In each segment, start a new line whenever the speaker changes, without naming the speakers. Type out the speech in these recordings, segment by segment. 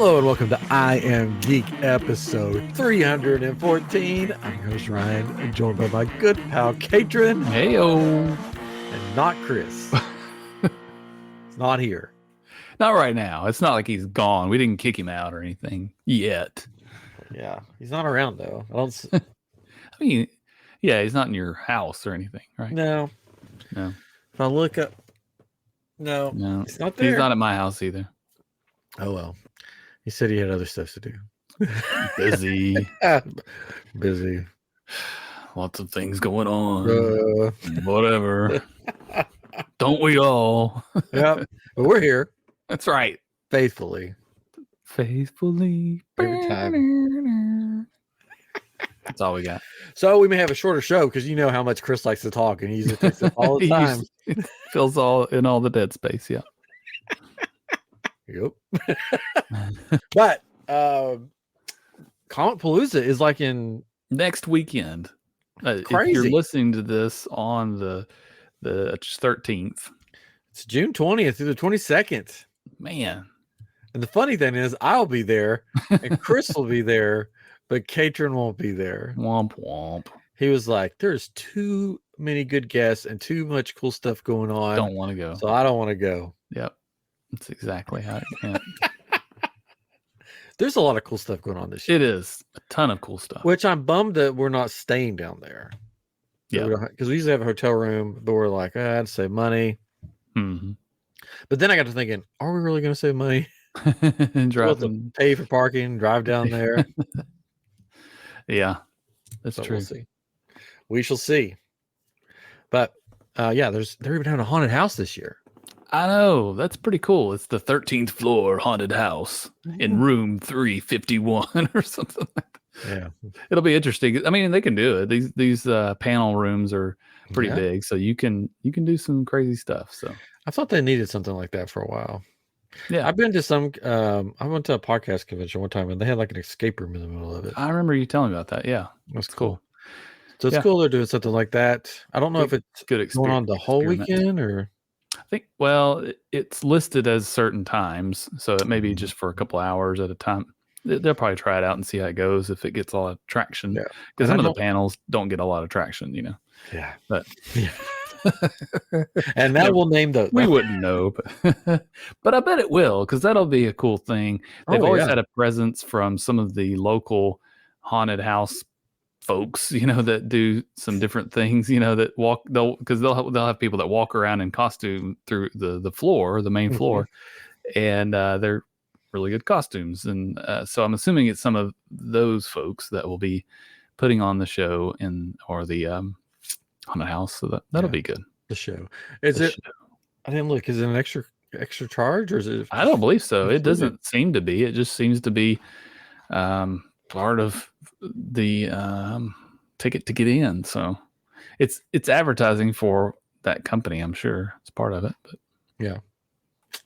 Hello and welcome to I Am Geek episode 314. I'm your host Ryan, and joined by my good pal Katrin.
Heyo.
And not Chris. It's not here.
Not right now. It's not like he's gone. We didn't kick him out or anything yet.
Yeah, he's not around though.
I mean, yeah, he's not in your house or anything, right?
No. If I look up, no, it's not there.
He's not at my house either.
Oh well. He said he had other stuff to do.
Busy.
Busy.
Lots of things going on. Whatever. Don't we all?
Yep. But we're here.
That's right.
Faithfully.
Faithfully.
Every time.
That's all we got.
So we may have a shorter show because you know how much Chris likes to talk and he usually takes it all the time.
Fills all the dead space, yeah.
Yep. But Comicpalooza is like in
next weekend.
Crazy.
If you're listening to this on the 13th,
it's June 20th through the 22nd.
Man.
And the funny thing is I'll be there and Chris will be there, but Katrin won't be there.
Womp womp.
He was like, there's too many good guests and too much cool stuff going on.
Don't want to go.
So I don't want to go.
Yep. That's exactly how it went.
There's a lot of cool stuff going on this year.
It is a ton of cool stuff.
Which I'm bummed that we're not staying down there.
Yeah.
Because we usually have a hotel room, but we're like, I'd save money.
Mm-hmm.
But then I got to thinking, are we really going to save money?
And
to pay for parking, drive down there.
Yeah, that's
so
true.
We'll see. We shall see. But they're even having a haunted house this year.
I know. That's pretty cool. It's the 13th floor haunted house in room 351 or something like that.
Yeah.
It'll be interesting. I mean, they can do it. These panel rooms are pretty big, so you can do some crazy stuff. So
I thought they needed something like that for a while.
Yeah.
I've been to some I went to a podcast convention one time and they had like an escape room in the middle of it.
I remember you telling me about that. Yeah.
That's cool. So it's cool they're doing something like that. I don't know if it's
good
going on the whole weekend or
I think, well, it's listed as certain times, so it may be just for a couple hours at a time. They'll probably try it out and see how it goes if it gets a lot of traction. Yeah, because some of the panels don't get a lot of traction, you know.
Yeah,
but
and that will name those.
We wouldn't know, but I bet it will because that'll be a cool thing. They've always had a presence from some of the local haunted house folks, you know, that do some different things, you know, that they'll have people that walk around in costume through the floor, the main floor, and they're really good costumes. And so I'm assuming it's some of those folks that will be putting on the show or the haunted house. So that'll be good.
The show. Is it? Show. I didn't look. Is it an extra charge or is it?
I don't believe so. It doesn't seem to be. It just seems to be part of the ticket to get in. So it's advertising for that company. I'm sure it's part of it. But
yeah,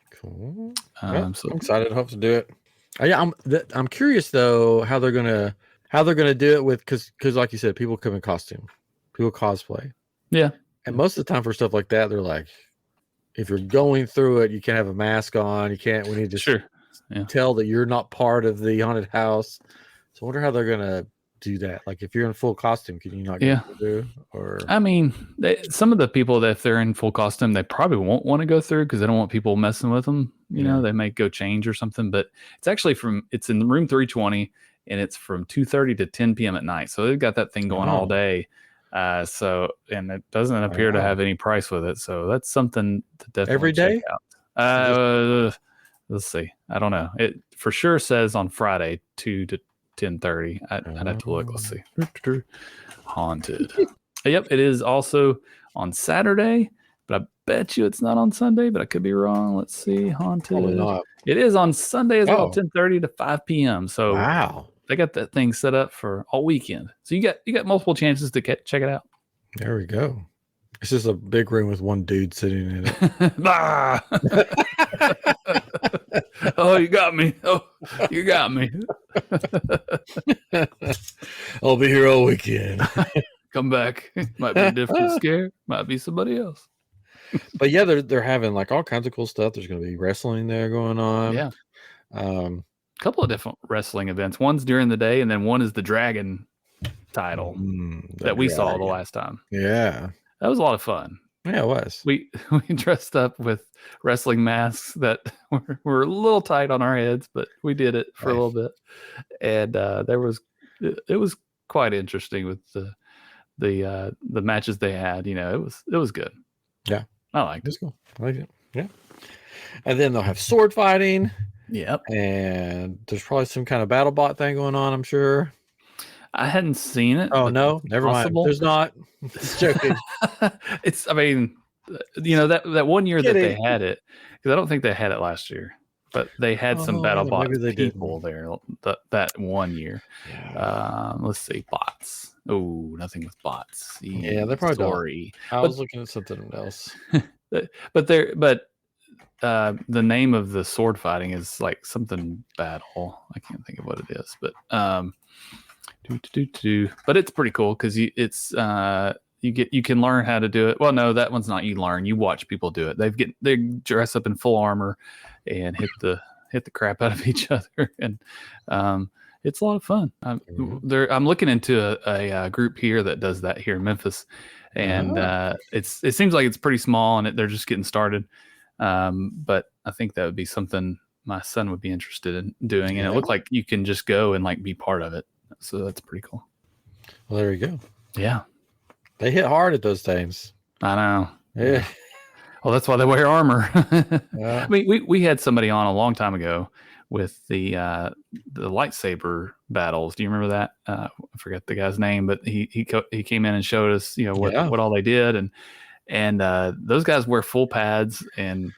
cool. So I'm excited. I hope to do it. I'm curious though how they're gonna do it with because like you said, people come in costume, people cosplay.
Yeah,
and most of the time for stuff like that, they're like, if you're going through it, you can't have a mask on. You can't. We need to tell that you're not part of the haunted house. So I wonder how they're gonna do that. Like if you're in full costume, can you not get through? Or
I mean, some of the people that if they're in full costume, they probably won't want to go through because they don't want people messing with them. You know, they may go change or something. But it's actually it's in room 320, and it's from 2:30 to 10 p.m. at night. So they've got that thing going all day. And it doesn't appear to have any price with it. So that's something to definitely check out. Let's see. I don't know. It for sure says on Friday 2 to 10:30. I'd have to look. Let's see. Haunted. Yep, it is also on Saturday, but I bet you it's not on Sunday, but I could be wrong. Let's see. Haunted. It is on Sunday as well, 10:30 to 5 p.m. So
wow.
They got that thing set up for all weekend. So you got multiple chances to check it out.
There we go. It's just a big room with one dude sitting in it.
Oh, you got me. Oh, you got me.
I'll be here all weekend.
Come back. Might be a different scare. Might be somebody else.
But yeah, they're having like all kinds of cool stuff. There's going to be wrestling there going on.
Yeah. A couple of different wrestling events. One's during the day, and then one is the Dragon title that we saw the last time.
Yeah.
That was a lot of fun.
Yeah, it was.
We dressed up with wrestling masks that were a little tight on our heads, but we did it for a little bit. And it was quite interesting with the matches they had. It was good.
Yeah.
I liked it.
Cool. I like it. Yeah. And then they'll have sword fighting.
Yep.
And there's probably some kind of battle bot thing going on, I'm sure.
I hadn't seen it.
Oh, no, never mind. There's not. It's joking.
I mean, that 1 year that they had it, because I don't think they had it last year, but they had some battle bot people there that 1 year. Yeah. Let's see, bots. Oh, nothing with bots.
Yeah, they're probably sorry. I was looking at something else.
But the name of the sword fighting is like something battle. I can't think of what it is, but but it's pretty cool because you can learn how to do it. Well, no, that one's not you learn. You watch people do it. They dress up in full armor and hit the crap out of each other, and it's a lot of fun. I'm looking into a group here that does that here in Memphis, and it seems like it's pretty small and they're just getting started. But I think that would be something my son would be interested in doing, and it looked like you can just go and like be part of it. So that's pretty cool.
Well, there you go.
Yeah.
They hit hard at those things.
I know.
Yeah.
Well, that's why they wear armor. I mean, we had somebody on a long time ago with the lightsaber battles. Do you remember that? I forget the guy's name, but he came in and showed us, what all they did, and those guys wear full pads, and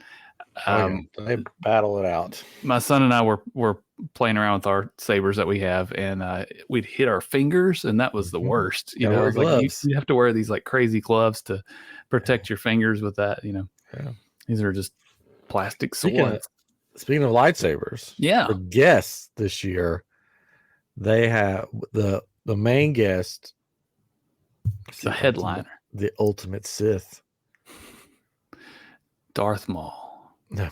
they battle it out.
My son and I were playing around with our sabers that we have, and we'd hit our fingers, and that was the worst. You have to wear these like crazy gloves to protect your fingers with that. These are just plastic swords.
Speaking of lightsabers, the guests this year, they have the main guest,
the headliner,
the ultimate Sith,
Darth Maul.
No.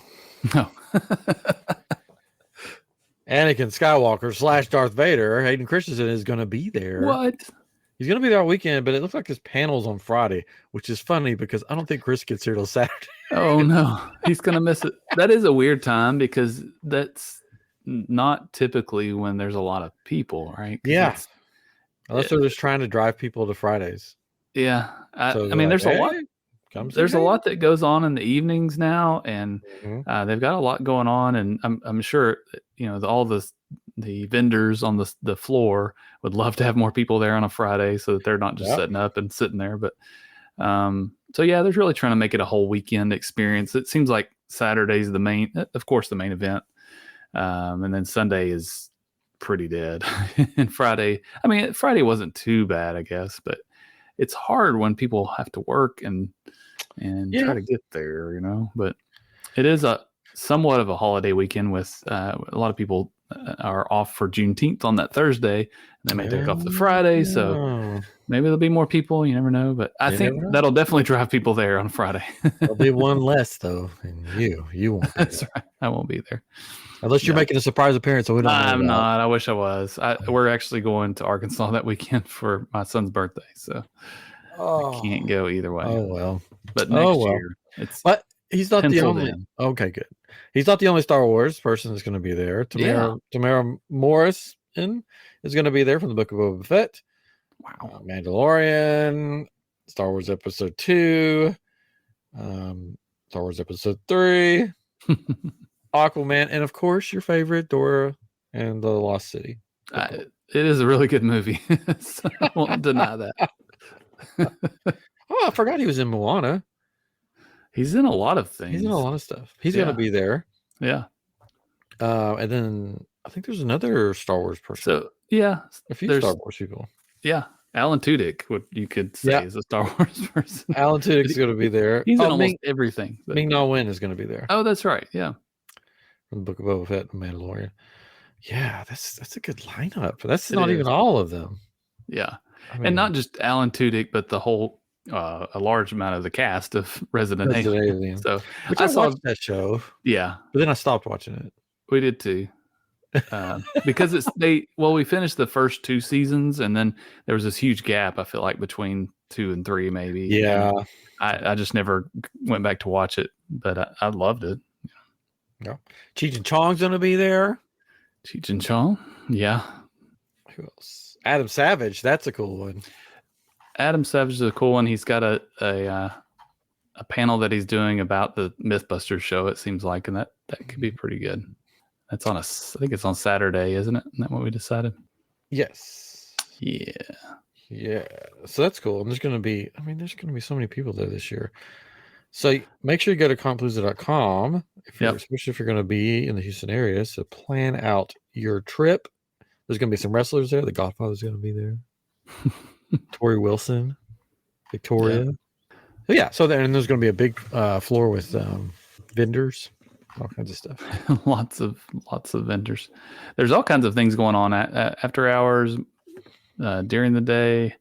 Anakin
Skywalker / Darth Vader. Hayden Christensen is going to be there.
What?
He's going to be there all weekend, but it looks like his panel's on Friday, which is funny because I don't think Chris gets here till Saturday.
Oh, no. He's going to miss it. That is a weird time because that's not typically when there's a lot of people, right?
Yeah. Unless they're just trying to drive people to Fridays.
Yeah. I mean, there's a lot. There's a lot that goes on in the evenings now, and they've got a lot going on, and I'm sure all the vendors on the floor would love to have more people there on a Friday so that they're not just setting up and sitting there. But so yeah, they're really trying to make it a whole weekend experience. It seems like Saturday's the main event, and then Sunday is pretty dead, and Friday wasn't too bad, I guess, but it's hard when people have to work and try to get there, but it is a somewhat of a holiday weekend with a lot of people are off for Juneteenth on that Thursday, and they may take off the Friday. So maybe there'll be more people. You never know, but I think that'll definitely drive people there on Friday.
There'll be one less though, and you won't.
That's right. I won't be there
unless you're making a surprise appearance. So we don't.
I'm not. I wish I was. We're actually going to Arkansas that weekend for my son's birthday, so I can't go either way.
Oh well.
But next year,
but he's not the only. Okay, good. He's not the only Star Wars person that's going to be there. Tamara Morrison is going to be there from the Book of Boba Fett.
Wow.
Mandalorian, Star Wars Episode 2, Star Wars Episode 3, Aquaman, and of course your favorite Dora and the Lost City.
It is a really good movie. So I won't deny that.
I forgot he was in Moana.
He's in a lot of things.
He's in a lot of stuff. He's going to be there.
Yeah.
And then I think there's another Star Wars person.
So, yeah.
A few Star Wars people.
Yeah. Alan Tudyk, what you could say is a Star Wars person.
Alan Tudyk's going to be there.
He's in almost everything.
Ming-Na Wen is going to be there.
Oh, that's right. Yeah.
From the Book of Boba Fett and Mandalorian. Yeah, that's a good lineup. That's not even all of them.
Yeah. And not just Alan Tudyk, but the whole a large amount of the cast of Resident Alien. So
I watched that show.
Yeah.
But then I stopped watching it.
We did too. because we finished the first 2 seasons, and then there was this huge gap, I feel like, between 2 and 3 maybe.
Yeah.
I just never went back to watch it, but I loved it.
Yeah. Cheech and Chong's going to be there.
Cheech and Chong? Yeah.
Who else? Adam Savage. That's a cool one.
Adam Savage is a cool one. He's got a panel that he's doing about the Mythbusters show, it seems like, and that could be pretty good. That's I think it's on Saturday, isn't it? Isn't that what we decided?
Yes.
Yeah.
Yeah. So that's cool. And there's going to be so many people there this year. So make sure you go to Comicpalooza.com, especially if you're going to be in the Houston area. So plan out your trip. There's going to be some wrestlers there. The Godfather's going to be there. Tori Wilson, Victoria. Yeah. So then there's going to be a big floor with vendors, all kinds of stuff.
lots of vendors. There's all kinds of things going on after hours, during the day,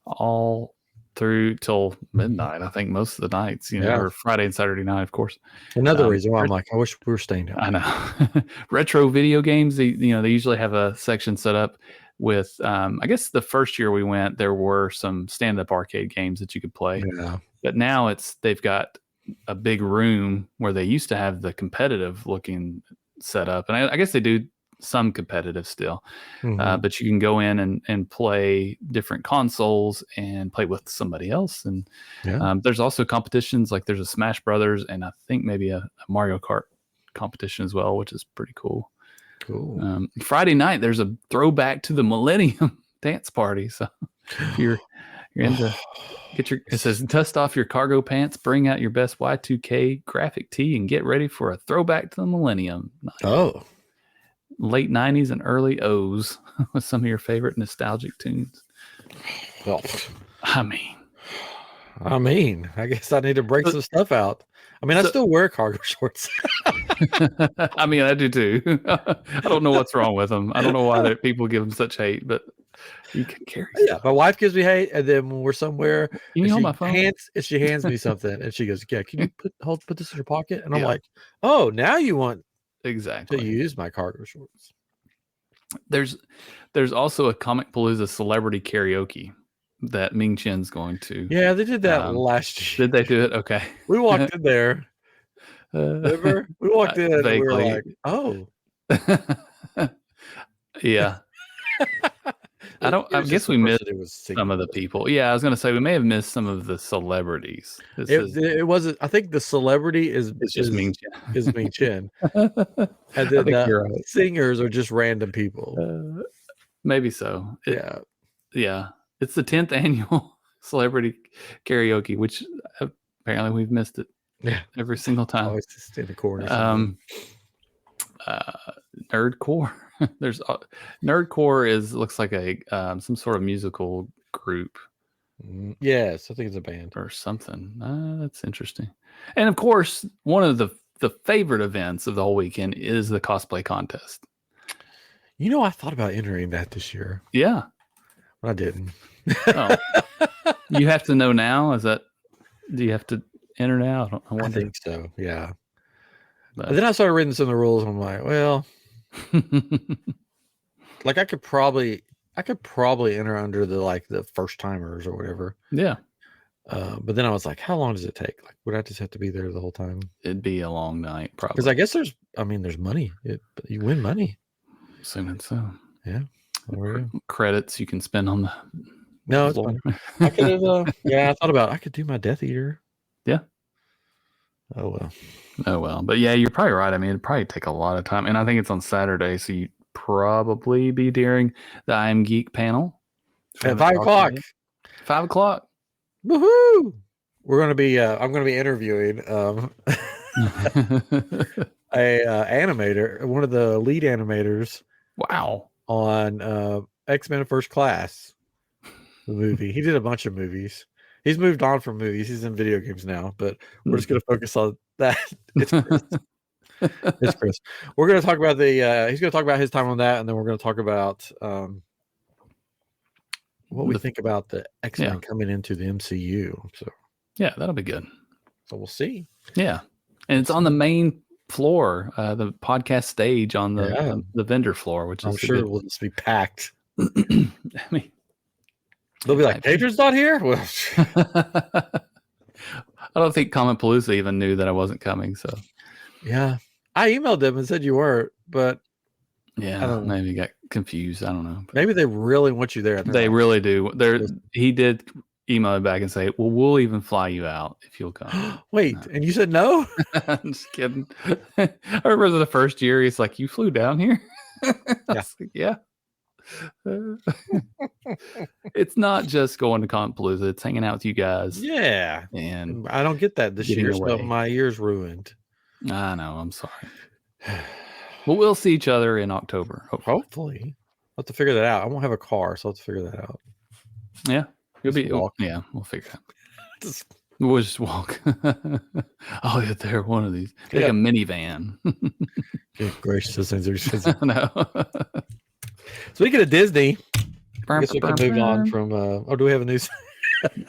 all through till midnight. I think most of the nights, or Friday and Saturday night, of course.
Another reason why I'm like, I wish we were staying down.
I know. Retro video games. They usually have a section set up with. I guess the first year we went, there were some stand-up arcade games that you could play.
Yeah.
But now they've got a big room where they used to have the competitive looking setup, and I guess they do some competitive still, but you can go in and play different consoles and play with somebody else. And there's also competitions, like there's a Smash Brothers and I think maybe a Mario Kart competition as well, which is pretty cool.
Cool.
Friday night there's a throwback to the Millennium dance party, so if you're into it says dust off your cargo pants, bring out your best Y2K graphic tee, and get ready for a throwback to the Millennium.
Oh,
late 90s and early O's with some of your favorite nostalgic tunes.
Well,
I
guess I need to break some stuff out. I still wear cargo shorts.
I do too. I don't know what's wrong with them. I don't know why people give them such hate, but you can carry stuff.
Yeah, my wife gives me hate, and then when we're somewhere,
you hold my phone?
She hands me something, and she goes, "Yeah, can you put this in your pocket?" And I'm like, "Oh, now you want
exactly
to use my cargo shorts."
There's also a Comicpalooza celebrity karaoke that Ming Chen's going to.
Yeah, they did that last year.
Did they do it? Okay.
We walked in there. Remember? We walked in and we were like, "Oh."
Yeah. I guess we missed some of the people. Yeah, I was going to say we may have missed some of the celebrities.
It wasn't. I think the celebrity is
just Ming Chen.
Is Ming Chen, and then the singers are just random people.
Maybe so.
Yeah.
It's the 10th annual celebrity karaoke, which apparently we've missed it.
Yeah,
every single time.
Always just in the corner.
Nerdcore. There's Nerdcore looks like a some sort of musical group.
Yes, I think it's a band
or something. That's interesting. And of course, one of the favorite events of the whole weekend is the cosplay contest.
I thought about entering that this year.
Yeah,
but I didn't.
Oh. You have to know now. Do you have to enter now?
I think so. Yeah. But then I started reading some of the rules, and I'm like, well, like I could probably enter under the first timers or whatever.
Yeah.
But then I was like, how long does it take? Like, would I just have to be there the whole time?
It'd be a long night, probably.
Because I guess there's money. You win money.
Assuming so.
Yeah.
Credits you can spend on the.
No, it's fine. I could have. I thought about I could do my Death Eater.
Yeah.
Oh
well. But yeah, you're probably right. It'd probably take a lot of time, and I think it's on Saturday, so you'd probably be during the iamGEEK panel
at 5 o'clock.
5 o'clock.
Woohoo! We're gonna be. I'm gonna be interviewing a animator, one of the lead animators.
Wow.
On X-Men First Class, the movie. He did a bunch of movies. He's moved on from movies. He's in video games now, but we're just going to focus on that. It's Chris. It's Chris. We're going to talk about he's going to talk about his time on that, and then we're going to talk about what we think about the X-Men coming into the MCU. So
yeah, that'll be good.
So we'll see.
Yeah, and it's on the main floor, the podcast stage on the vendor floor, which
I'm sure it will just be packed.
I mean,
they'll be like, Pedro's not here? Well,
I don't think Comicpalooza even knew that I wasn't coming. So,
yeah, I emailed them and said you weren't, but
yeah, maybe got confused. I don't know. But
maybe they really want you there.
They really do. He did email me back and say, "Well, we'll even fly you out if you'll come."
Wait, and you said no?
I'm just kidding. I remember the first year he's like, "You flew down here?" Yeah. It's not just going to Comicpalooza, it's hanging out with you guys.
Yeah. And I don't get that this year, so my year's ruined.
I know, I'm sorry. Well, we'll see each other in October.
Hopefully. I'll have to figure that out. I won't have a car, so I'll have to figure that out.
Yeah. We'll figure it out. We'll just walk. I'll get there one of these. Take a minivan.
Good gracious, those things are
I know.
Speaking of Disney, I guess we can move on from. Do we have a news?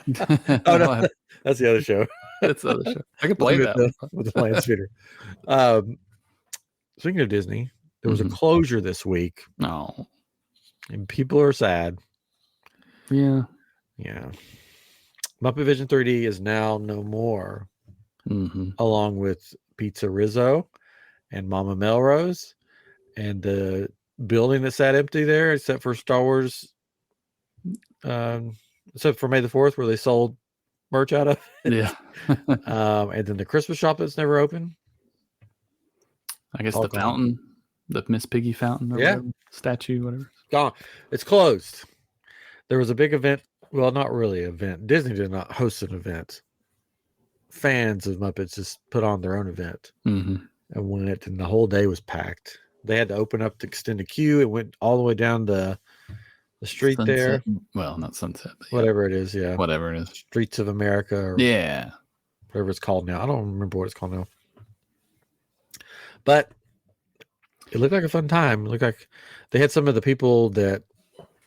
No, that's the other show.
That's the other show. I can play that
with the land speeder. Speaking of Disney, there was a closure this week.
Oh,
and people are sad.
Yeah.
Muppetvision 3D is now no more, along with Pizza Rizzo and Mama Melrose, and the building that sat empty there, except for Star Wars, except for May the 4th, where they sold merch out of it.
Yeah.
And then the Christmas shop that's never open.
I guess the fountain, the Miss Piggy fountain, or whatever, statue, whatever.
Gone. It's closed. There was a big event. Well, not really an event. Disney did not host an event. Fans of Muppets just put on their own event. And went, and the whole day was packed. They had to open up to extend a queue. It went all the way down the street
Sunset.
there.
Well, not Sunset, but
whatever it is. Yeah.
Whatever it is.
Streets of America. Or whatever it's called now. I don't remember what it's called now. But it looked like a fun time. It looked like they had some of the people that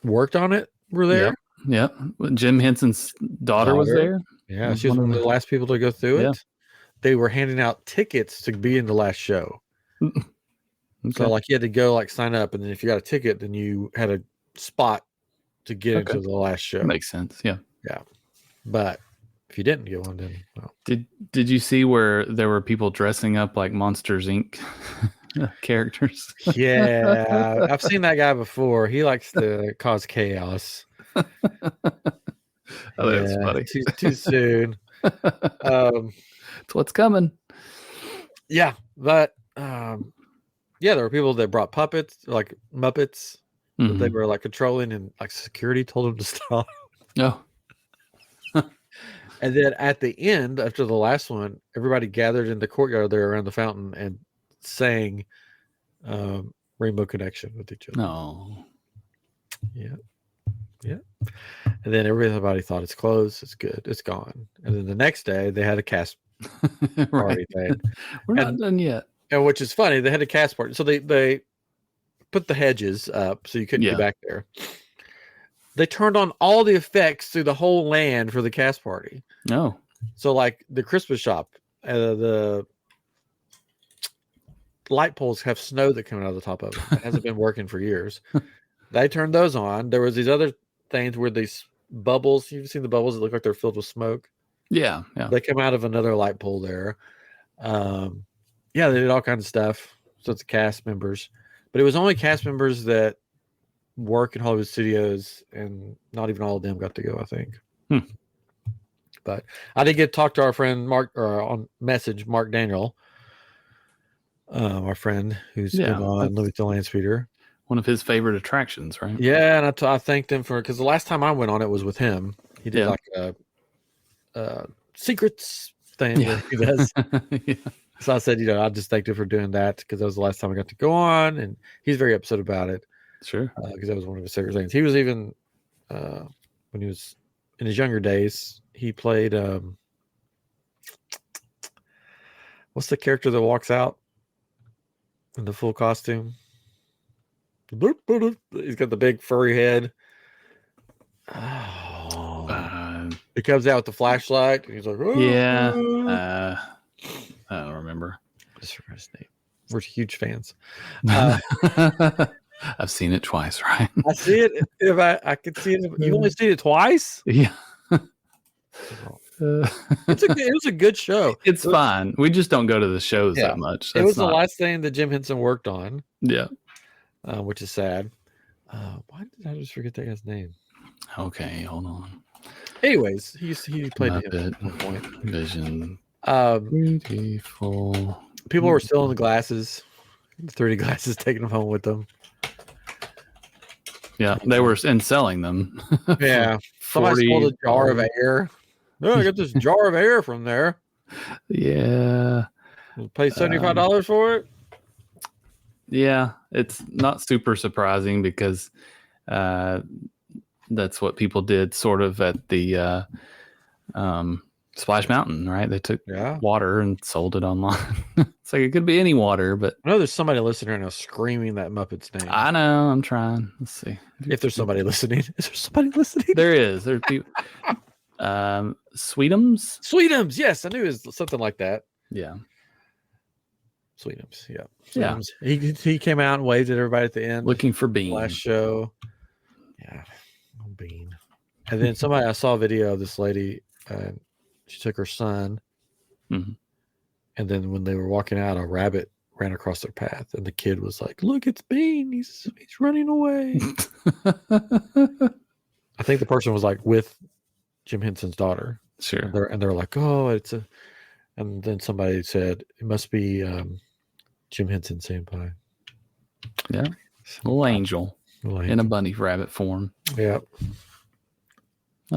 worked on it were there.
Yeah. Jim Henson's daughter was there.
Yeah. She was one of the last people to go through it. They were handing out tickets to be in the last show. So like you had to go sign up, and then if you got a ticket, then you had a spot to get into the last show.
Makes sense. Yeah.
But if you didn't get one, then
did you see where there were people dressing up like Monsters Inc. characters?
Yeah, I've seen that guy before. He likes to cause chaos.
That's funny.
Too soon.
It's what's coming.
Yeah, but there were people that brought puppets, like Muppets, that they were controlling, and security told them to stop.
No.
And then at the end, after the last one, everybody gathered in the courtyard there around the fountain and sang Rainbow Connection with each other.
No.
Yeah. And then everybody thought it's closed, it's good, it's gone. And then the next day they had a cast party thing.
We're not done yet.
And which is funny, they had a cast party. So they put the hedges up so you couldn't get back there. They turned on all the effects through the whole land for the cast party.
No.
So the Christmas shop, the light poles have snow that come out of the top of it. It hasn't been working for years. They turned those on. There was these other things where these bubbles, you've seen the bubbles that look like they're filled with smoke.
Yeah.
They come out of another light pole there. They did all kinds of stuff. So it's the cast members. But it was only cast members that work in Hollywood studios, and not even all of them got to go, I think. But I did get to talk to our friend Mark, or on message, Mark Daniel, our friend who's been on Living the Land Speeder.
One of his favorite attractions, right?
Yeah, and I thanked him because the last time I went on it was with him. He did a secrets thing that he does. So I said, I just thanked him for doing that because that was the last time I got to go on, and he's very upset about it.
Sure.
Because that was one of his favorite things. He was even, when he was in his younger days, he played, what's the character that walks out in the full costume? He's got the big furry head. He comes out with the flashlight. And he's like,
I don't remember.
Just forgot his name. We're huge fans.
I've seen it twice, right?
I see it. If I could see it. You only seen it twice?
Yeah.
It was a good show.
It's fine. We just don't go to the shows that much.
It was the last thing that Jim Henson worked on.
Yeah.
Which is sad. Why did I just forget that guy's name?
Okay, hold on.
Anyways, he played him at one point.
Vision. Beautiful.
People were still in the glasses, the 3D glasses, taking them home with them.
Yeah, they were selling them.
Yeah, somebody sold a jar of air. Oh, I got this jar of air from there.
Yeah.
Pay $75 for it.
Yeah, it's not super surprising because that's what people did sort of at the Splash Mountain, right? They took water and sold it online. It's like it could be any water, but
I know there's somebody listening right now screaming that Muppet's name.
I know. I'm trying. Let's see
if there's somebody listening. Is there somebody listening?
There is. There's people. Sweetums.
Sweetums. Yes, I knew it was something like that.
Yeah.
Sweetums. Yeah. Sweetums. Yeah. He came out and waved at everybody at the end.
Looking for Bean.
Last show. Yeah. Bean. And then I saw a video of this lady. She took her son.
Mm-hmm.
And then when they were walking out, a rabbit ran across their path. And the kid was like, look, it's Bean. He's running away. I think the person was like with Jim Henson's daughter.
Sure.
And they're like, oh, it's a. And then somebody said, it must be Jim Henson senpai.
Yeah. Little angel in a bunny rabbit form.
Yeah.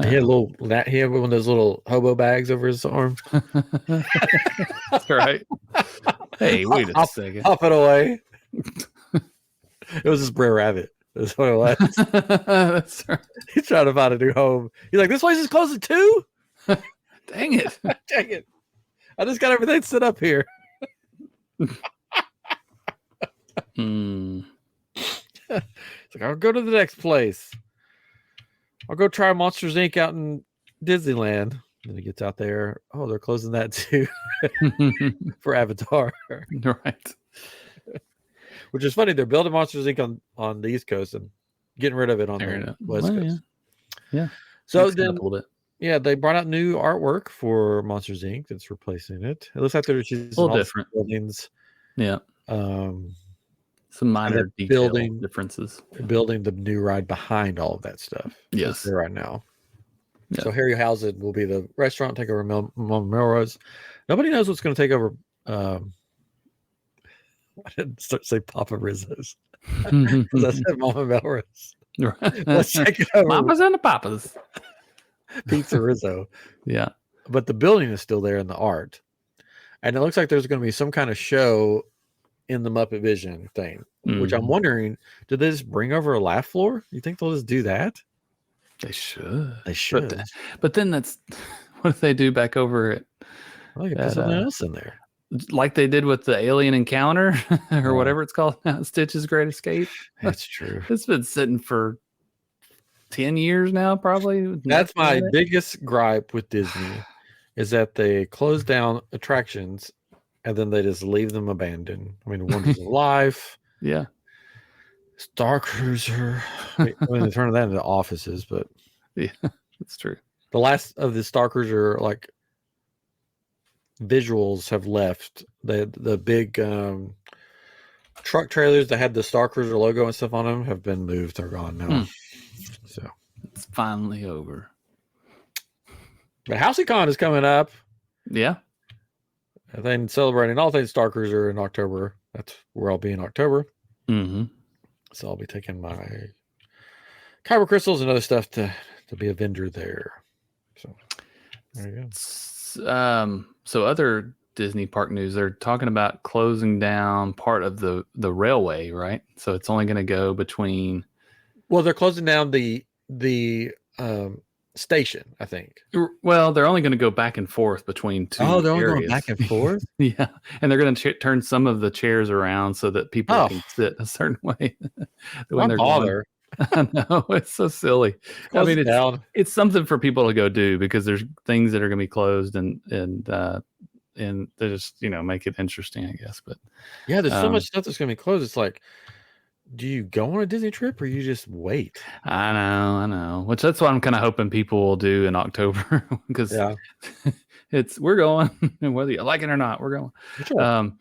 He had he had one of those little hobo bags over his arm.
That's right. Hey, wait a second.
Hop it away. It was just Brer Rabbit. That's what it was.
That's right.
He's trying to find a new home. He's like, this place is closing too?
Dang it.
Dang it. I just got everything set up here. It's like, I'll go to the next place. I'll go try Monsters Inc. out in Disneyland. Then he gets out there. Oh, they're closing that too for Avatar.
Right.
Which is funny. They're building Monsters Inc. on the East Coast and getting rid of it on the West Coast.
Yeah.
So then, a little bit. Yeah, they brought out new artwork for Monsters Inc. that's replacing it. It looks like there's a
little different
buildings.
Yeah. Some minor differences.
Building the new ride behind all of that stuff.
Yes.
There right now. Yeah. So Harryhausen will be the restaurant, take over Melrose. Nobody knows what's going to take over. I didn't start to say Papa Rizzo's. Because I said Mama Melrose.
Right.
Let's take it over.
Mamas and the Papas.
Pizza Rizzo.
Yeah.
But the building is still there in the art. And it looks like there's going to be some kind of show in the Muppetvision thing, which I'm wondering, did they just bring over a laugh floor? You think they'll just do that?
They should.
They should.
But then that's what if they do back over it?
Well, you can put something else in there.
Like they did with the Alien Encounter or whatever it's called now, Stitch's Great Escape.
That's true.
It's been sitting for 10 years now, probably.
That's my biggest gripe with Disney is that they close down attractions and then they just leave them abandoned. I mean, Wonders of Life.
Yeah.
Star Cruiser. I mean, they turn that into offices, but
yeah, that's true.
The last of the Star Cruiser like visuals have left. The big truck trailers that had the Star Cruiser logo and stuff on them have been moved. They're gone now. So
it's finally over.
But HouseCon is coming up.
Yeah.
And then celebrating all things Star Cruiser in October. That's where I'll be in October.
Mm-hmm.
So I'll be taking my kyber crystals and other stuff to be a vendor there. So there you
go. So other Disney park news, they're talking about closing down part of the railway, right? So it's only going to go between.
Well, they're closing down the station, I think.
Well, they're only going to go back and forth between two.
Oh, they're only
areas.
going back and forth?
Yeah. And they're going to turn some of the chairs around so that people can sit a certain way.
When they're bother.
I know, it's so silly. I mean, it's something for people to go do because there's things that are going to be closed and and they just, make it interesting, I guess. But
yeah, there's so much stuff that's going to be closed. It's like, do you go on a Disney trip or you just wait?
I know. Which that's what I'm kind of hoping people will do in October, because we're going, and whether you like it or not, we're going. Sure.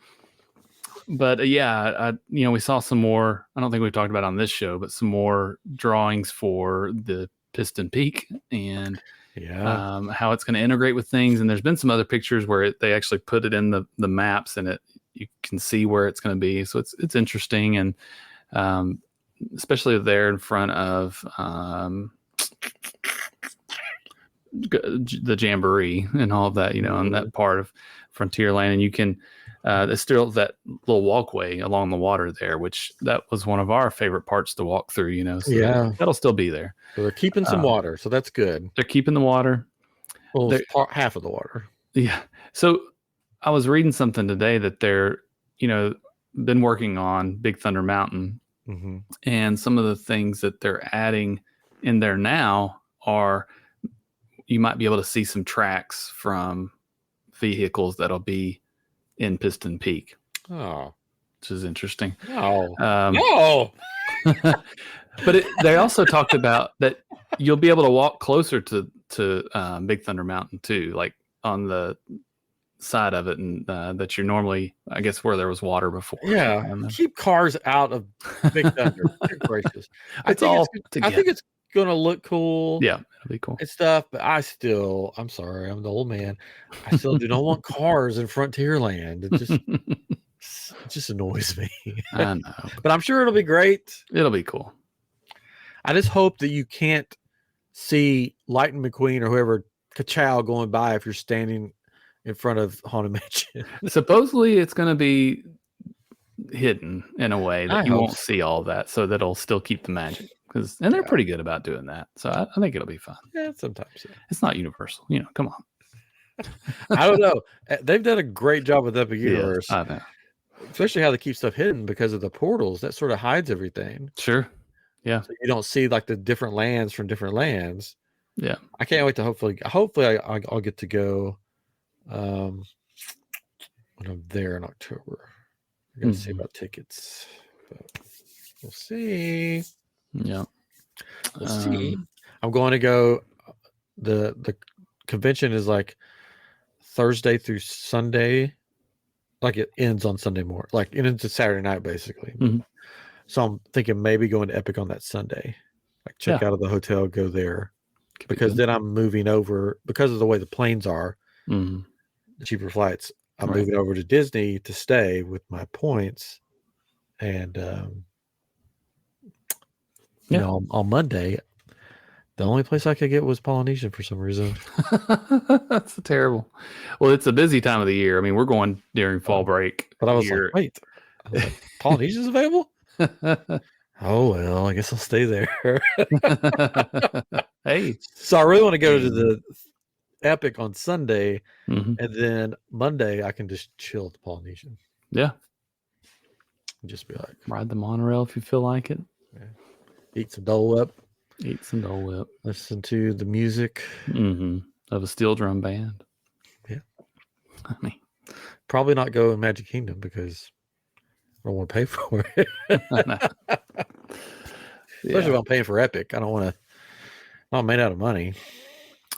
But yeah, we saw some more. I don't think we've talked about on this show, but some more drawings for the Piston Peak and how it's going to integrate with things. And there's been some other pictures where they actually put it in the maps, and you can see where it's going to be. So it's interesting, and especially there in front of the Jamboree and all of that, on that part of Frontierland, and you can. There's still that little walkway along the water there, which that was one of our favorite parts to walk through, So that'll still be there.
So they're keeping some water, so that's good.
They're keeping the water.
Well, half of the water.
Yeah. So I was reading something today that they're, been working on Big Thunder Mountain, and some of the things that they're adding in there now are, you might be able to see some tracks from vehicles that'll be in Piston Peak.
Oh,
which is interesting.
No.
But they also talked about that you'll be able to walk closer to Big Thunder Mountain too, like on the side of it, and that you're normally, I guess, where there was water before.
Yeah, keep cars out of Big Thunder. Good gracious. I think it's gonna look cool.
Yeah, it'll be cool
and stuff. But I'm sorry, I'm the old man. I still do not want cars in Frontierland. It just annoys me.
I know,
but I'm sure it'll be great.
It'll be cool.
I just hope that you can't see Lightning McQueen or whoever Ka-chow going by if you're standing in front of Haunted Mansion.
Supposedly, it's going to be hidden in a way that you won't see all that, so that'll still keep the magic. And they're pretty good about doing that, so I think it'll be fun.
Yeah, sometimes. Yeah.
It's not Universal, come on.
I don't know. They've done a great job with Epic Universe.
I know.
Especially how they keep stuff hidden because of the portals. That sort of hides everything.
Sure. Yeah.
So you don't see like the different lands from different lands.
Yeah.
I can't wait to hopefully I'll get to go when I'm there in October. I gotta see about tickets. But we'll see.
Yeah.
We'll see. I'm going to go. The convention is like Thursday through Sunday. Like it ends on Sunday morning. Like it ends on Saturday night, basically.
Mm-hmm.
So I'm thinking maybe going to Epic on that Sunday. Like check out of the hotel, go there. Because then I'm moving over, because of the way the planes are, the cheaper flights, I'm moving over to Disney to stay with my points. And on Monday, the only place I could get was Polynesian for some reason.
That's terrible. Well, it's a busy time of the year. I mean, we're going during fall break.
But I was like, wait, Polynesian's available? Oh, well, I guess I'll stay there.
Hey.
So I really want to go to the Epic on Sunday, and then Monday I can just chill at the Polynesian.
Yeah.
Just be like,
ride the monorail if you feel like it.
Yeah. Eat some Dole Whip.
Listen
to the music
of a steel drum band.
Yeah.
I mean,
probably not go in Magic Kingdom because I don't want to pay for it. Especially if I'm paying for Epic. I don't want to. I'm made out of money.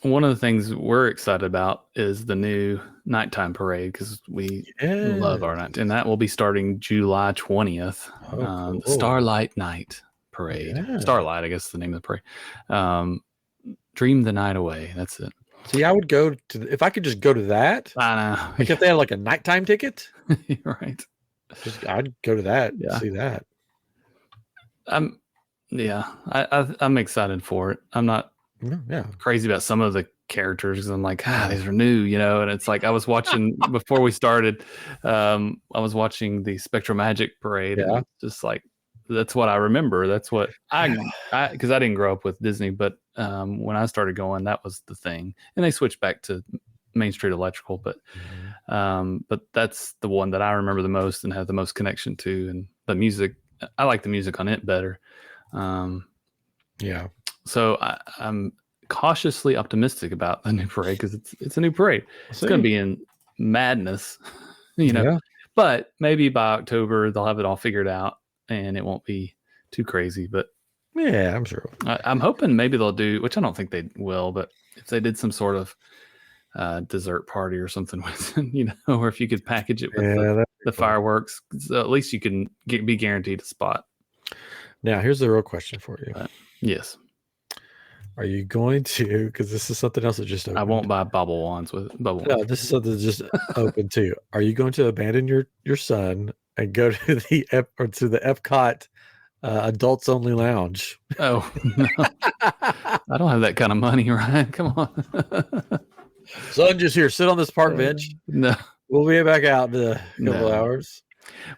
One of the things we're excited about is the new nighttime parade, because we love our night, and that will be starting July 20th. Cool. Starlight Night Parade. Yeah. Starlight, I guess, is the name of the parade. Dream the night away. That's it.
See, I would go to if I could just go to that.
I know.
Like if they had like a nighttime ticket.
Right.
I'd go to that. Yeah. See that.
I'm excited for it. I'm not crazy about some of the characters because I'm like, these are new, and it's like I was watching before we started. I was watching the Spectral Magic Parade, and it's just like that's what I remember. That's what because I didn't grow up with Disney, but when I started going, that was the thing, and they switched back to Main Street Electrical, but that's the one that I remember the most and have the most connection to, and the music. I like the music on it better. So I'm cautiously optimistic about the new parade because it's a new parade. It's going to be in madness, you know.
Yeah.
But maybe by October they'll have it all figured out and it won't be too crazy. But
yeah, I'm sure.
I'm hoping maybe they'll do, which I don't think they will, but if they did some sort of dessert party or something with it, you know, or if you could package it with the fireworks, so at least you can be guaranteed a spot.
Now, here's the real question for you.
Yes.
Are you going to, because this is something else that just opened.
I won't buy bubble wands with bubble.
No, this is something that's just open too. Are you going to abandon your son and go to the Epcot adults only lounge?
Oh, no. I don't have that kind of money, Ryan. Come on.
Son, just here, sit on this park bench.
No.
We'll be back out in a couple hours.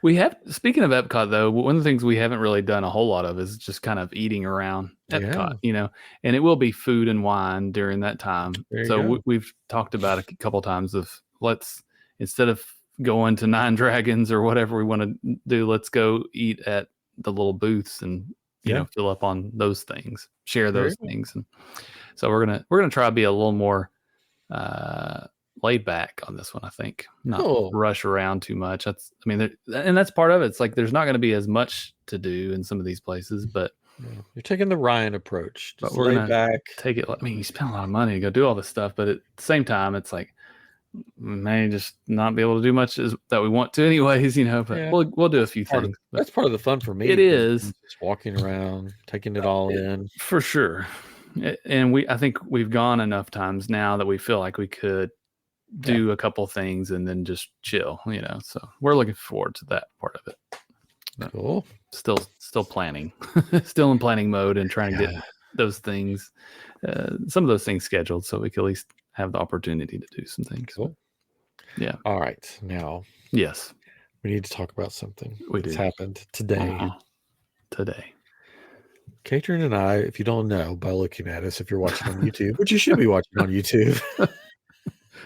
We have, speaking of Epcot, though, one of the things we haven't really done a whole lot of is just kind of eating around Epcot, you know, and it will be food and wine during that time. So we've talked about a couple times of instead of going to Nine Dragons or whatever we want to do, let's go eat at the little booths and, you know, fill up on those things, share those things. And so we're going to try to be a little more, laid back on this one, I think. Not rush around too much. That's part of it. It's like there's not going to be as much to do in some of these places, but
you're taking the Ryan approach.
But we're going to take it. I mean, you spend a lot of money to go do all this stuff, but at the same time, it's like we may just not be able to do much that we want to, anyways. You know, but we'll do a few things.
That's part of the fun for me.
It is
just walking around, taking it all in
for sure. And I think we've gone enough times now that we feel like we could do a couple things and then just chill, you know. So we're looking forward to that part of it. But
cool.
Still planning, still in planning mode and trying to get those things, some of those things scheduled so we can at least have the opportunity to do some things.
Cool.
Yeah.
All right. Now,
yes,
we need to talk about something that's happened today.
Today.
Katrin and I, if you don't know by looking at us, if you're watching on YouTube, which you should be watching on YouTube,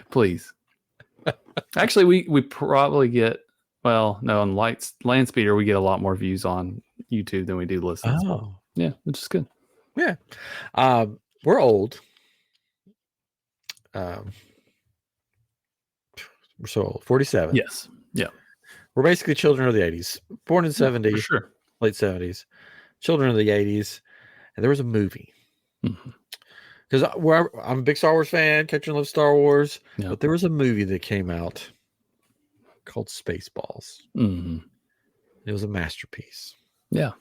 please. Actually, we probably get, well, no, on Landspeeder, we get a lot more views on YouTube than we do listens.
Oh,
yeah, which is good.
Yeah, we're old. We're so old. 47.
Yes. Yeah.
We're basically children of the 80s. Born in 70,
sure.
Late 70s. Children of the 80s. And there was a movie. Because I'm a big Star Wars fan. Katrin loves Star Wars. Yeah. But there was a movie that came out called Spaceballs. It was a masterpiece.
Yeah.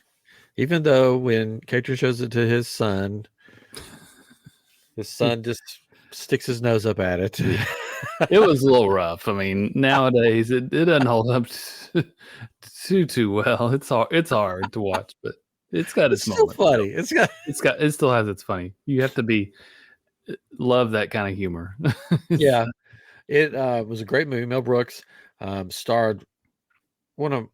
Even though when Katrin shows it to his son just sticks his nose up at it.
It was a little rough. I mean, nowadays it doesn't hold up too well. It's hard to watch, but it's got its moment.
Still funny.
It still has its funny. You have to love that kind of humor.
Yeah. It was a great movie. Mel Brooks starred one of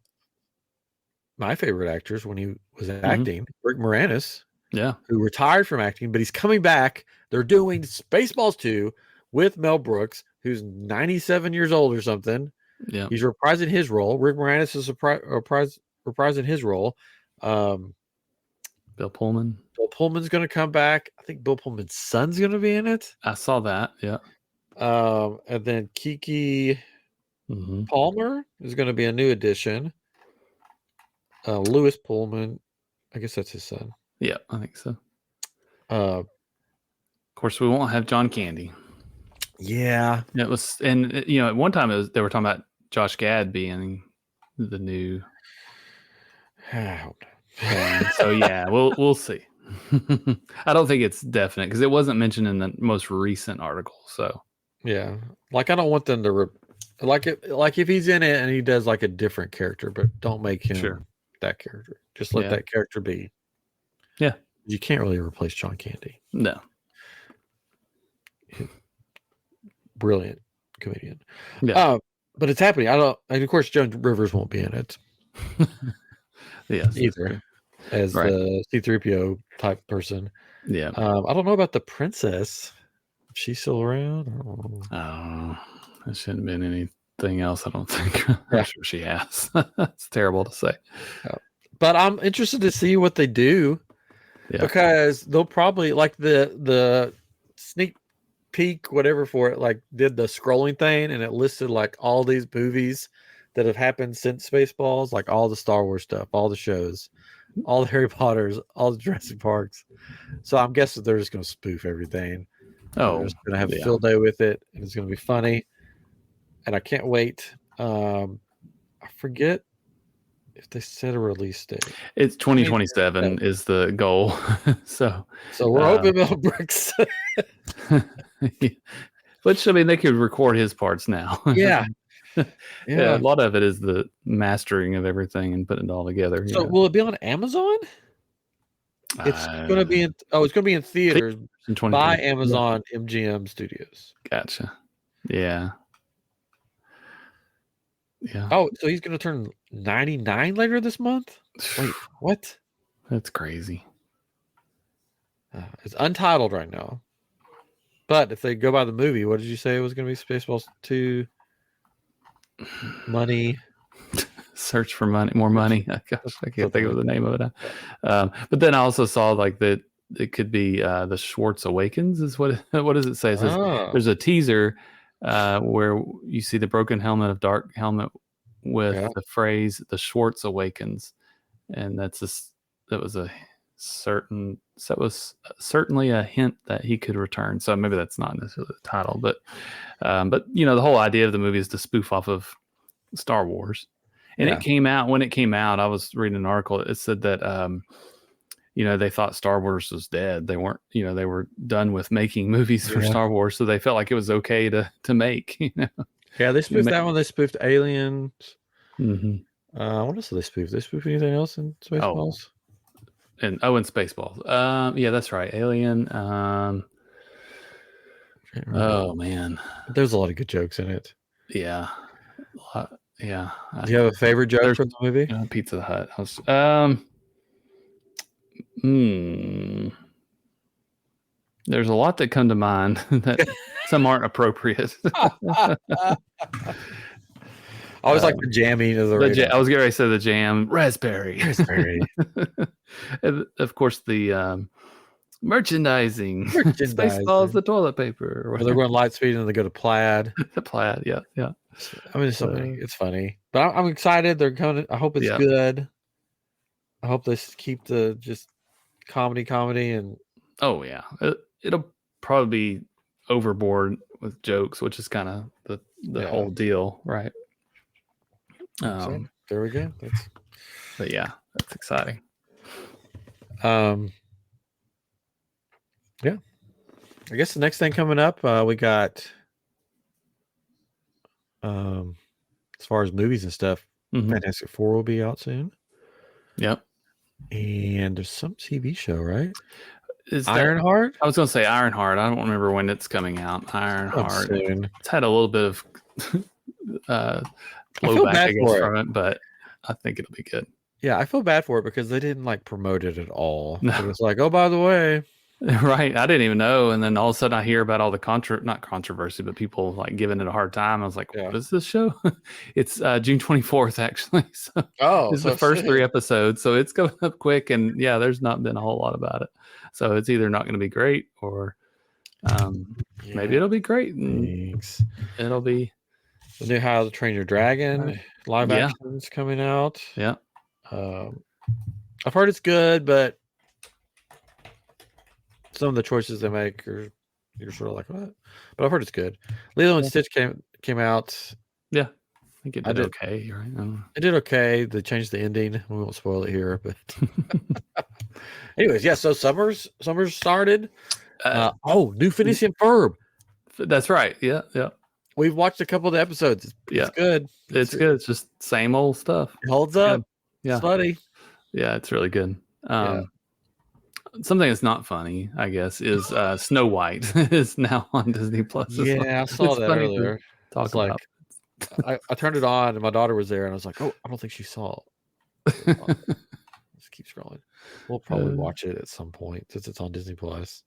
my favorite actors when he was acting, Rick Moranis.
Yeah.
Who retired from acting, but he's coming back. They're doing Spaceballs 2 with Mel Brooks, who's 97 years old or something.
Yeah.
He's reprising his role. Rick Moranis is reprising his role.
Bill Pullman.
Bill Pullman's going to come back. I think Bill Pullman's son's going to be in it.
I saw that. Yeah.
And then Kiki Palmer is going to be a new addition. Lewis Pullman, I guess that's his son.
Yeah, I think so. Of course, we won't have John Candy.
Yeah,
it was, and you know, at one time they were talking about Josh Gad being the new. So yeah, we'll see. I don't think it's definite because it wasn't mentioned in the most recent article. So
yeah, like I don't want them to like if he's in it and he does like a different character, but don't make him that character. Just let that character be.
Yeah,
you can't really replace John Candy.
No,
brilliant comedian.
Yeah,
but it's happening. And of course, Joan Rivers won't be in it.
Yes,
either as the C-3PO type person.
Yeah,
I don't know about the princess. Is she still around?
Oh, there shouldn't have been anything else. I don't think. I'm sure she has. It's terrible to say.
But I'm interested to see what they do because they'll probably like the sneak peak whatever for it, like did the scrolling thing, and it listed like all these movies that have happened since Spaceballs, like all the Star Wars stuff, all the shows, all the Harry Potters, all the Jurassic Parks. So I'm guessing they're just going to spoof everything. They're just going to have a field day with it, and it's going to be funny. And I can't wait. I forget if they set a release date.
It's 2027 is the goal. so
we're hoping Mel Brooks.
Which, I mean, they could record his parts now.
Yeah.
A lot of it is the mastering of everything and putting it all together.
So will it be on Amazon? It's going to be in. Oh, it's going to be in theaters by Amazon MGM Studios.
Gotcha. Yeah. Yeah.
Oh, so he's going to turn 99 later this month? Wait, what?
That's crazy.
It's untitled right now. But if they go by the movie, what did you say it was going to be? Spaceballs 2. Money.
Search for money, more money. Gosh, I can't think of the name of it. But then I also saw like that it could be the Schwartz Awakens. Is what does it say? It says there's a teaser where you see the broken helmet of Dark Helmet with the phrase "the Schwartz Awakens," and that was certainly a hint that he could return. So maybe that's not necessarily the title, but the whole idea of the movie is to spoof off of Star Wars. And it came out when it came out. I was reading an article. It said that, they thought Star Wars was dead. They weren't, they were done with making movies for Star Wars. So they felt like it was okay to make,
Yeah, they spoofed that one. They spoofed Aliens.
Mm-hmm.
What else did they spoof? Did they spoof anything else in Spaceballs?
And Spaceballs. Yeah, that's right. Alien. Oh man,
there's a lot of good jokes in it.
Yeah. Yeah.
Do you have a favorite joke from the movie?
Pizza Hut. There's a lot that come to mind that some aren't appropriate.
I always like the jamming of the
I was getting ready to say the jam. Raspberry. And of course, the merchandising. Spaceballs, the toilet paper.
Or they're going light speed and they go to plaid.
The plaid, yeah.
I mean, it's funny, but I'm excited. They're coming. I hope it's good. I hope they keep the just comedy and.
Oh yeah, it'll probably be overboard with jokes, which is kind of the whole deal, right?
There we go.
But yeah, that's exciting.
Yeah, I guess the next thing coming up, we got. As far as movies and stuff, Fantastic Four will be out soon.
Yep.
And there's some TV show, right? Is Ironheart?
I was going to say Ironheart. I don't remember when it's coming out. Ironheart. It's had a little bit of blowback, I guess, from it, but I think it'll be good.
Yeah, I feel bad for it because they didn't promote it at all. No. It was like, oh, by the way.
Right. I didn't even know. And then all of a sudden I hear about all the not controversy, but people giving it a hard time. I was like, what is this show? It's June 24th, actually. So it's the first 3 episodes. So it's going up quick. And there's not been a whole lot about it. So it's either not going to be great or maybe it'll be great. And it'll be
the new How to Train Your Dragon live action's coming out.
Yeah.
I've heard it's good, but some of the choices they make you're sort of like, what? But I've heard it's good. Lilo and Stitch came out.
Yeah. I think it did okay. Right?
It did okay. They changed the ending. We won't spoil it here, but anyways, so summer's started. New Phineas and Ferb.
That's right. Yeah.
We've watched a couple of the episodes. It's good.
It's good. It's just same old stuff.
It holds up.
Yeah.
It's funny.
Yeah, it's really good. Something that's not funny, I guess, is Snow White is now on Disney Plus.
Yeah, I saw that earlier. I turned it on and my daughter was there and I was like, oh, I don't think she saw it. Just keep scrolling. We'll probably watch it at some point since it's on Disney Plus.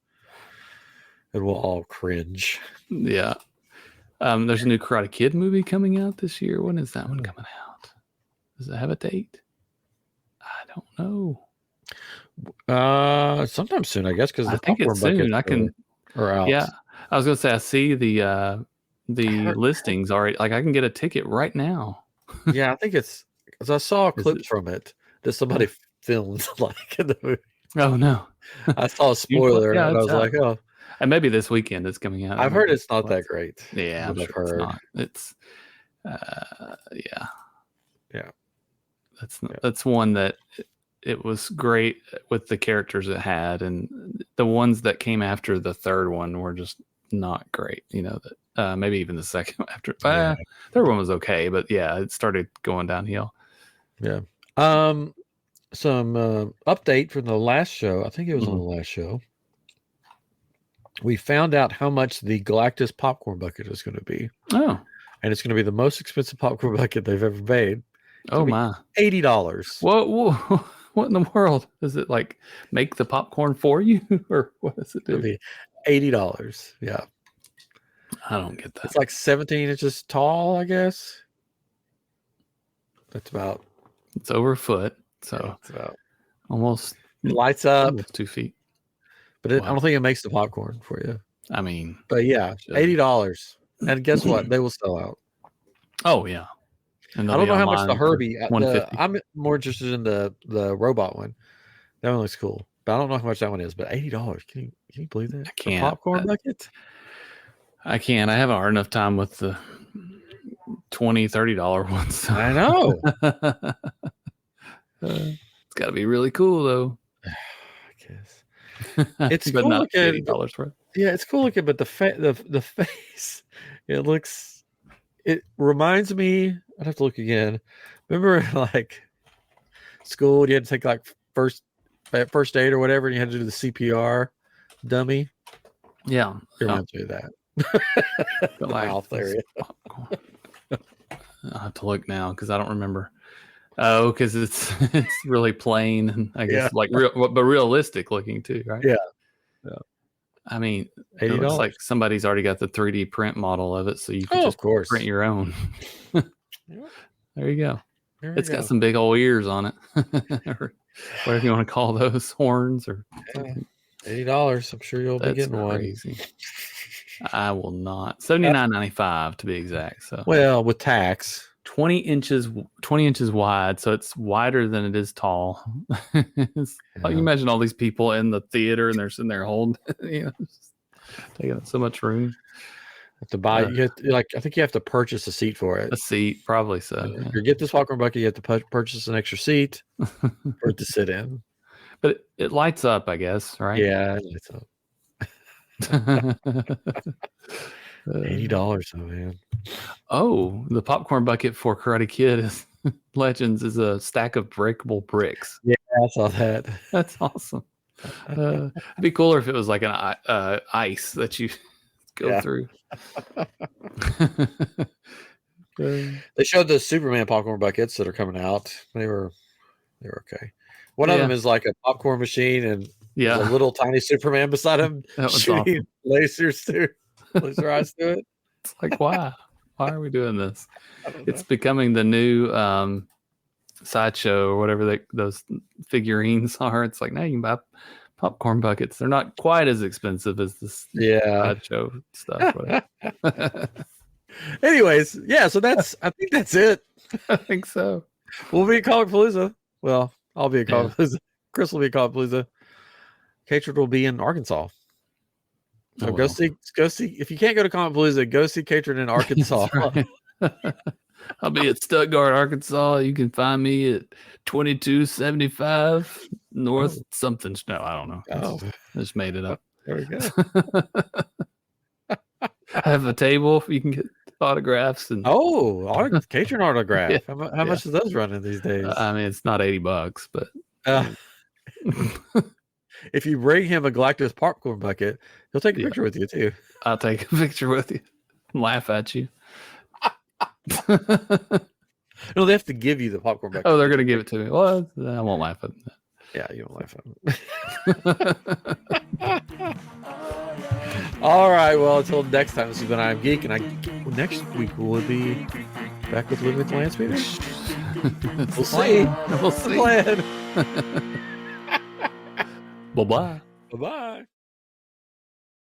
And we'll all cringe.
Yeah. There's a new Karate Kid movie coming out this year. When is that one coming out? Does it have a date? I don't know.
Sometime soon, I guess, because
I think it's soon. Out.
Yeah,
I was gonna say I see the listings already. Like I can get a ticket right now.
Yeah, I think it's because I saw clips from it that somebody filmed like in the movie.
Oh no!
I saw a spoiler and I was like, oh.
And maybe this weekend it's coming out.
I've heard it's not that great.
Yeah, I'm sure it's not. It's yeah. That's one that it was great with the characters it had, and the ones that came after the third one were just not great. You know, that maybe even the second after third one was okay, but yeah, it started going downhill.
Yeah. Some update from the last show. I think it was on the last show. We found out how much the Galactus popcorn bucket is going to be.
Oh,
and it's going to be the most expensive popcorn bucket they've ever made.
Oh my!
$80.
Whoa! What in the world? Does it like make the popcorn for you, or what does it do?
It'll be $80. Yeah,
I don't get that.
It's like 17 inches tall, I guess. That's about.
It's over a foot, so
it's about
almost.
It lights up
almost 2 feet.
But I don't think it makes the popcorn for you.
I mean,
but yeah, $80. And guess what? They will sell out.
Oh yeah. And
I don't know how much the Herbie.
I'm
more interested in the robot one. That one looks cool, but I don't know how much that one is. But $80. Can you believe that?
I can't.
Popcorn bucket.
I can't. I have a hard enough time with the $20-$30 ones. So.
I know.
It's got to be really cool though.
I guess. It's cool
not
looking.
$80 for it.
Yeah, it's cool looking, but the face, it reminds me. I'd have to look again. Remember, like school, you had to take like first aid or whatever, and you had to do the CPR dummy.
Yeah,
it reminds me of that. The mouth area.
I'll have to look now because I don't remember. Oh, because it's really plain and I guess like real, but realistic looking too, right?
Yeah.
I mean,
$80.
It looks like somebody's already got the 3D print model of it, so you can just print your own. There you go. It's got some big old ears on it, or whatever you want to call those, horns or something.
$80. I'm sure you'll be getting
crazy. I will not. $79.95 to be exact. So
well, with tax.
20 inches wide, so it's wider than it is tall. Like you imagine all these people in the theater and they're sitting there holding, taking up so much room.
Have to buy. I think you have to purchase a seat for it.
A seat, probably so.
If you get this popcorn bucket, you have to purchase an extra seat for it to sit in.
But it lights up, I guess, right?
Yeah, it lights up. $80 though, man.
Oh, the popcorn bucket for Karate Kid Legends is a stack of breakable bricks.
Yeah, I saw that.
That's awesome. It'd be cooler if it was like an ice that you go through.
They showed the Superman popcorn buckets that are coming out. They were okay. One of them is like a popcorn machine, and there's a little tiny Superman beside him shooting lasers through. Laser eyes to it.
It's like, why are we doing this? It's becoming the new sideshow or whatever those figurines are. It's like, now you can buy popcorn buckets. They're not quite as expensive as this sideshow stuff.
Anyways, so I think that's it.
I think so.
We'll be at Comicpalooza. Well, I'll be at Comicpalooza. Chris will be at Comicpalooza. Catrid will be in Arkansas. So go see. If you can't go to Comicpalooza, go see Catrid in Arkansas.
Right. I'll be at Stuttgart, Arkansas. You can find me at 2275 North something. No, I don't know. I just made it up.
There we go.
I have a table. You can get autographs and
Catrid autograph. How much is those running these days?
I mean, it's not $80, but
if you bring him a Galactus popcorn bucket, he'll take a picture with you too.
I'll take a picture with you and laugh at you.
No, they have to give you the popcorn bucket.
Oh, they're going to give it to me. Well, I won't laugh at that.
Yeah, you won't laugh at it. All right. Well, until next time, this has been iamGEEK, and next week we'll be back with Living with the Land Speeders. We'll see.
We'll see.
Plan.
Bye-bye.
Bye-bye.